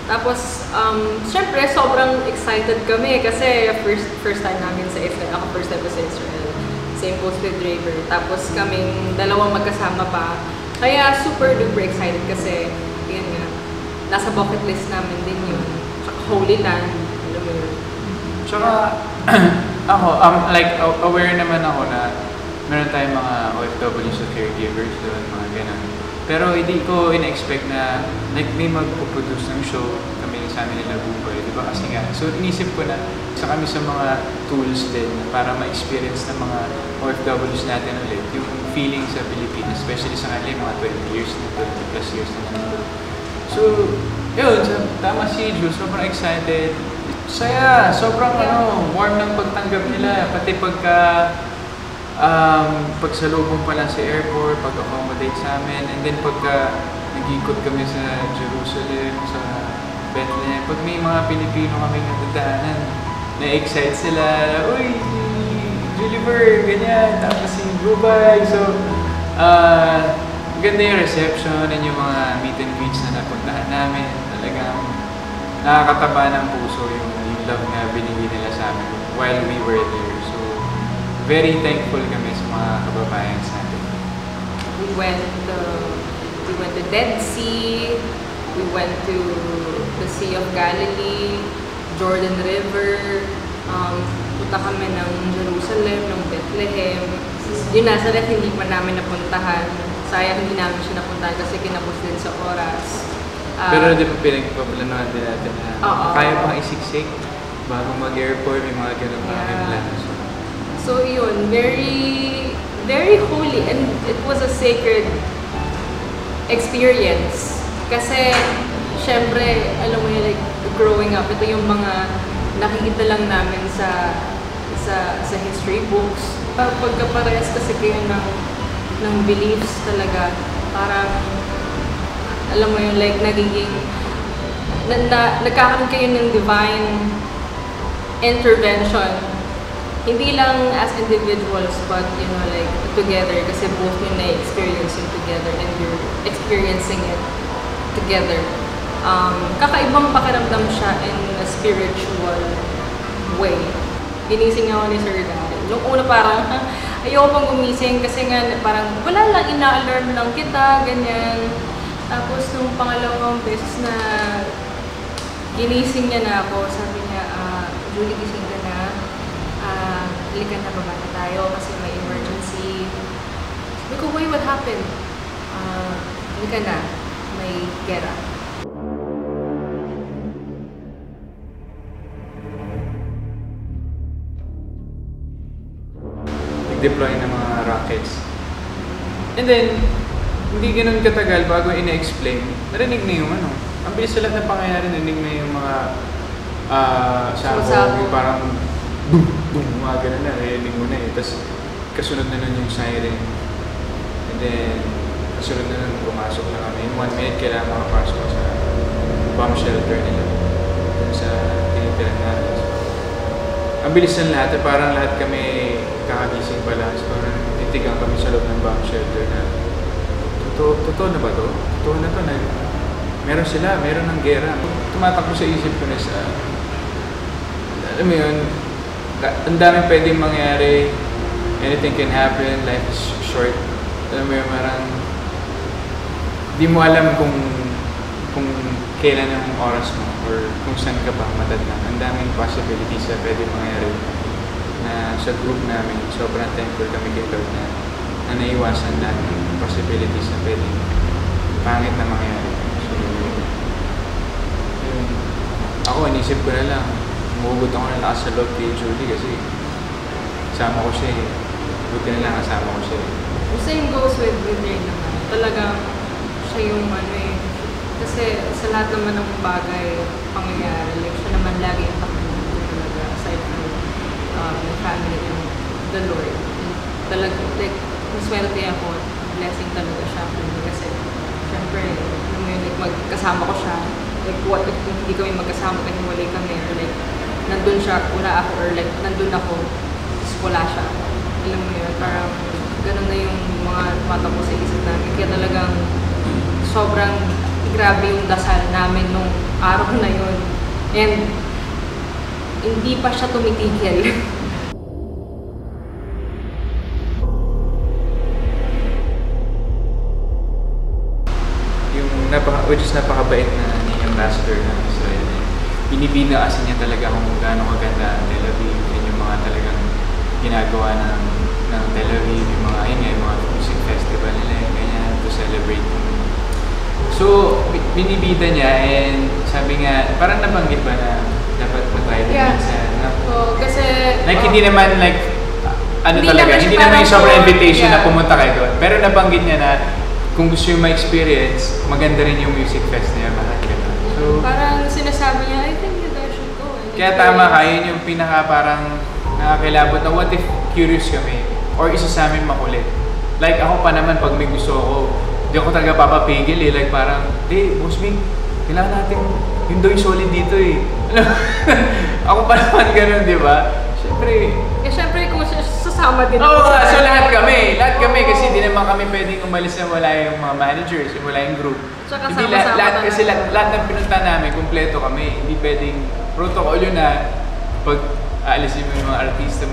Tapos, syempre, sobrang excited kami kasi first time namin sa Israel. Ako first time ko sa Israel. Same post with Draper. Tapos kaming dalawang magkasama pa. Kaya super duper excited kasi, yun nga, nasa bucket list namin din yun. Tsaka Holy Land. Alam mo yun. Tsaka, ako, like, aware naman ako na meron tayong mga OFWs o caregivers doon, mga ganun. Pero hindi ko in-expect na like may magpo-produce ng show kami sa amin nila Bubay, di ba? Kasi nga, so inisip ko na isa kami sa mga tools din para ma-experience ng mga OFWs natin ulit yung feeling sa Pilipinas, especially sa kanila mga 20 years na 20 plus years na nandito. So, yun, tama si Jules, sobrang excited. Saya, sobrang warm ng pagtanggap nila, pati pagsalubong pa lang sa airport, pag-accommodate sa amin, and then pagka nag-ikot kami sa Jerusalem, sa Bethlehem, pag may mga Pilipino kami natadaanan, na-excite sila, uy, Juliver, ganyan, tapos si Bubay. So, ganda yung reception and yung mga meet and greets na napuntahan namin. Talagang nakakataba ng puso yung love na binigay nila sa amin while we were there. So, very thankful kami sa mga kababayan natin. We went to Dead Sea, we went to the Sea of Galilee, Jordan River, punta kami ng Jerusalem, ng Bethlehem. Yung Nazareth hindi pa namin napuntahan. Sayang hindi namin siya napuntahan kasi kinapos din sa oras. Pero di ba pinagpaplanuhan din natin na kaya pang isiksik bago mag-airport, may mga ganun pa kami plano. So yun, very, very holy, and it was a sacred experience. Kasi, syempre, alam mo yun, like, growing up, ito yung mga nakikita lang namin sa history books. Pagkaparehas kasi kayo ng beliefs talaga, parang, alam mo yun, like, nagiging, nagkakaroon kayo ng divine intervention. Hindi lang as individuals, but, you know, like, together, kasi both yung na-experience yung together and you're experiencing it together. Kakaibang pakiramdam siya in a spiritual way. Ginising ako ni Sir Daryl. Nung una parang, ayoko pang gumising kasi nga parang wala lang, ina-alarm lang kita, ganyan. Tapos nung pangalawang beses na ginising niya na ako, sabi niya, Julie, gising ka na. Halika na, baba na tayo kasi may emergency. Sabi ko, wait, what happened? Halika na, may gera. Nag-deploy ng mga rockets. And then, hindi ganun katagal bago ina-explain, narinig na yung ang bilis sa lahat ng pangyayari, narinig na yung mga sabog, yung parang boom, boom, mga ganun na, narinig mo na eh. Tapos, kasunod na nun yung siren. And then, kasunod na nun pumasok na kami. In 1 minute, kailangan makapasok sa bomb shelter nila. Sa tinitiran natin. So, ang bilis ng lahat, parang lahat kami kakagising pala. So, parang titigang kami sa loob ng bomb shelter na totoo na ba to? Totoo na to na meron sila, meron ng gera. Tumatakbo sa isip ko na alam mo yun, ang daming pwedeng mangyari, anything can happen, life is short. Alam mo yun, parang di mo alam kung kailan ang oras mo or kung saan ka ba matadlang. Ang daming possibilities na pwedeng mangyari na sa group namin, sobrang thankful kami kay Lord na naiwasan lahat ng possibilities na pwedeng pangit na mangyari. So, yun. Ako, inisip ko na lang, umugot ako na lakas sa loob kay Julie kasi kasama ko siya eh. Buti na lang kasama ko siya eh. Same goes with Ray naman. Talagang siya yung kasi sa lahat naman ng bagay, pangyayari, like siya naman lagi yung takbo talaga aside from the family and the Lord. And talagang, like, maswerte ako, blessing talaga siya kasi syempre, alam mo yun, like, magkasama ko siya. Like, what if hindi kami magkasama, kahiwalay kami, or like, nandun siya, wala ako, or like, nandun ako, tapos wala siya. Alam mo yun, parang ganun na yung mga tumatakbo sa isip namin. Kaya talagang sobrang grabe yung dasal namin nung araw na yun. And hindi pa siya tumitigil. Which is napakabait na ni ambassador ng Israel. Binibida kasi niya talaga kung gaano kaganda ang Tel Aviv, yun yung mga talagang ginagawa ng Tel Aviv, yung mga, yung mga music festival nila, ganyan, to celebrate. So, binibida niya, and sabi nga, parang nabanggit ba na dapat mag-try din minsan? Kasi... Like, hindi naman like, hindi naman yung sobrang invitation na pumunta kayo doon. Pero nabanggit niya na, kung gusto yung ma-experience, maganda rin yung music fest niya, mahal ka na. So, parang sinasabi niya, I think you guys should go. Kaya tama ka, yun yung pinaka parang nakakilabot na what if curious kami or isa sa amin makulit. Like ako pa naman, pag may gusto ako, di ako talaga papapigil eh. Like parang, Boss Ming, kailangan natin yung doy solid dito eh. Ako pa naman ganun, di ba? Siyempre, kung sasama din ako. So lahat kami kasi di naman kami pwedeng umalis na wala yung mga managers, wala yung group. Tsaka hindi lahat kasi lahat ng pinunta namin, kumpleto kami. Hindi pwedeng protocol yun na pag aalisin mo yung mga artista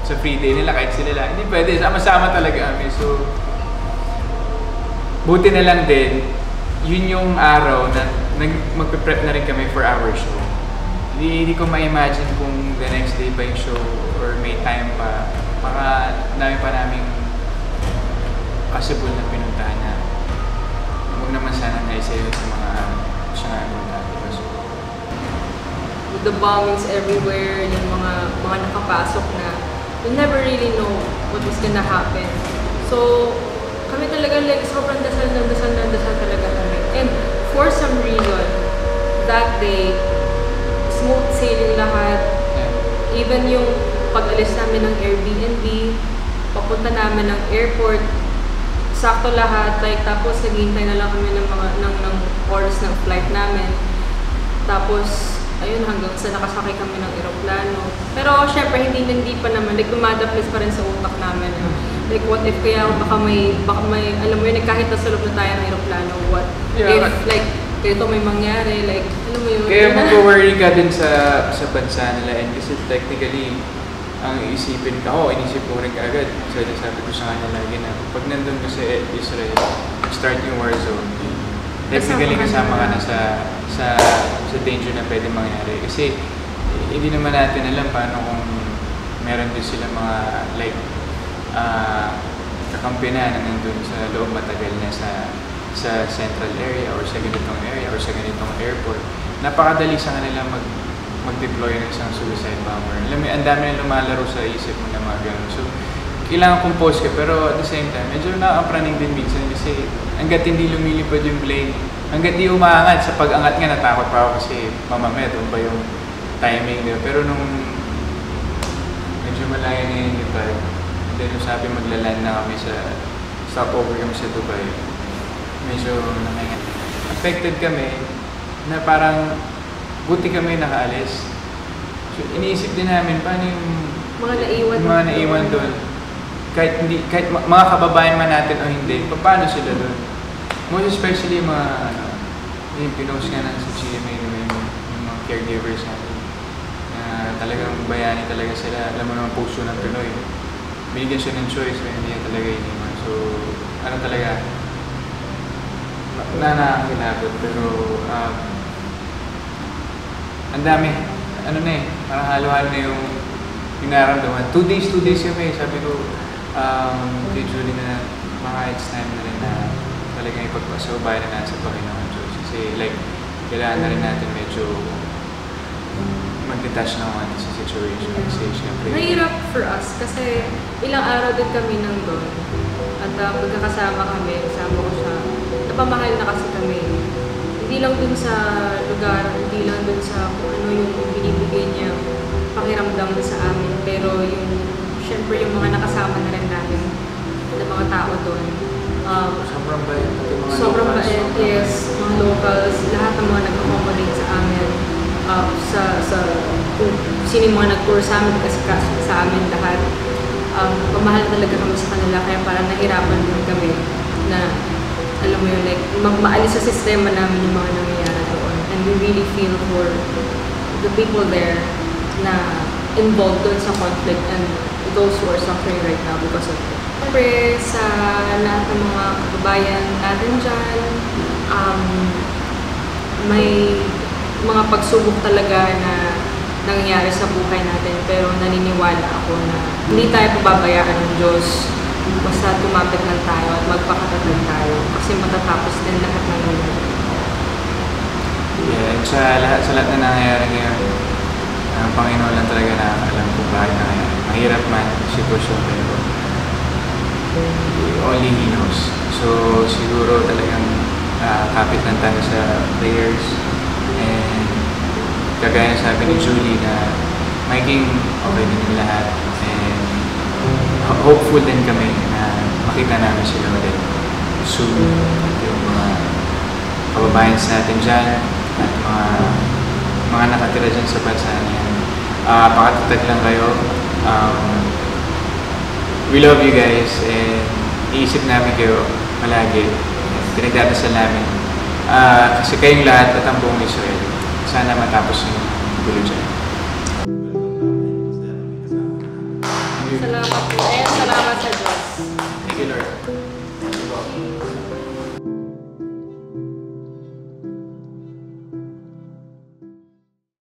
sa free day nila kahit sila lang. Hindi pwede, sama-sama talaga kami. So, buti na lang din, yun yung araw na magpe-prep na rin kami for our show. Hindi ko ma-imagine kung the next day pa yung show or may time pa. Baka dami pa naming possible na pinuntahan na huwag naman sana naisayo sa mga gusto na pinuntahan. So, with the bombings everywhere, yung mga nakapasok na you never really know what is gonna happen. So, kami talaga like sobrang dasal talaga kami. And for some reason, that day, smooth sailing lahat. Even yung pag-alis namin ng Airbnb, papunta namin ng airport, sakto lahat. Like, tapos naghihintay na lang kami ng oras ng flight namin. Tapos, ayun, hanggang sa nakasakay kami ng eroplano. Pero, syempre, hindi pa naman. Like, dumadaplis pa rin sa utak namin. Like, what if kaya baka may, alam mo yun, kahit nasa loob na tayo ng eroplano, what if, like, kaya ito may mangyari, like, alam mo yun. Kaya mag-worry ka din sa bansa nila, and kasi technically, ang iisipin ka, inisip ko rin kaagad. So, sabi ko sa kanya lagi na, pag nandun ka sa Israel, start yung war zone. Technically, kasama ka na sa danger na pwede mangyari. Kasi, hindi naman natin alam paano kung meron din sila mga, like, kakampi na nandun sa loob matagal na sa central area or sa ganitong area or sa ganitong airport. Napakadali sa kanila mag-deploy ng isang suicide bomber. Alam mo, ang dami na lumalaro sa isip mo na mga ganun. So, kailangan compose ka, pero at the same time, medyo nakakapraning din minsan kasi hanggat hindi lumilipad yung plane, hanggat di umaangat, sa pag-angat nga natakot pa ako kasi mamamaya, doon pa yung timing nila. Pero nung medyo malaya na yun yung time, then nung sabi maglaland na kami stopover kami sa Dubai, medyo affected kami na parang buti kami nakaalis. So, iniisip din namin paano yung mga naiwan doon. Kahit mga kababayan man natin o hindi, paano sila doon? Most especially yung pinost nga na sa GMA, yung mga caregivers natin. Na talagang bayani talaga sila. Alam mo naman puso ng Pinoy. Binigyan siya ng choice, pero hindi niya talaga iniwan. So, talaga, nakakilabot, pero ang dami, parang halo-halo na yung naramdaman. 2 days kami, sabi ko, kay Julie na it's time na rin na talagang ipagpasubay na nasa Panginoon Diyos. Kasi like, kailangan na rin natin medyo mag-detach naman sa situation. Kasi syempre, mahirap for us kasi ilang araw din kami nandun at magkakasama kami, kasama ko siya. Napamahal na kasi kami. Hindi lang dun sa lugar, hindi lang dun sa kung ano yung binibigay niya pakiramdam sa amin, pero yung syempre yung mga nakasama na rin namin na mga tao doon. Sobrang bait. Sobrang bait, yes. Mga locals, lahat ng mga nag-accommodate sa amin. Kung sino yung mga nag-tour sa amin, kasi sa amin lahat. Pamahal talaga kami sa kanila, kaya parang nahirapan din kami na, alam mo yun, like, maalis sa sistema namin yung mga nangyayari doon. we really feel for the people there na involved doon sa conflict and those who are suffering right now because of it. Siyempre, sa lahat ng mga kababayan natin dyan, may mga pagsubok talaga na nangyayari sa buhay natin, pero naniniwala ako na hindi tayo pababayaan ng Diyos. Basta tumapit lang tayo at magpakatatag tayo kasi matatapos din lahat ng nangyayari. Yeah, at sa lahat na nangyayari ngayon, ang Panginoon lang talaga nakakaalam kung bakit nangyayari. Mahirap man ang sitwasyon, pero only He knows. So siguro talagang kapit lang tayo sa prayers, and kagaya sabi ni Julie na maging okay din yung lahat, and hopeful din kami na makita namin sila ulit soon. At yung mga kababayan natin dyan at mga nakatira dyan sa bansa niyan, pakatatag lang kayo. We love you guys, and iisip namin kayo palagi. Pinagdadasal namin. Kasi kayong lahat at ang buong Israel, sana matapos yung gulo dyan. Salamat po.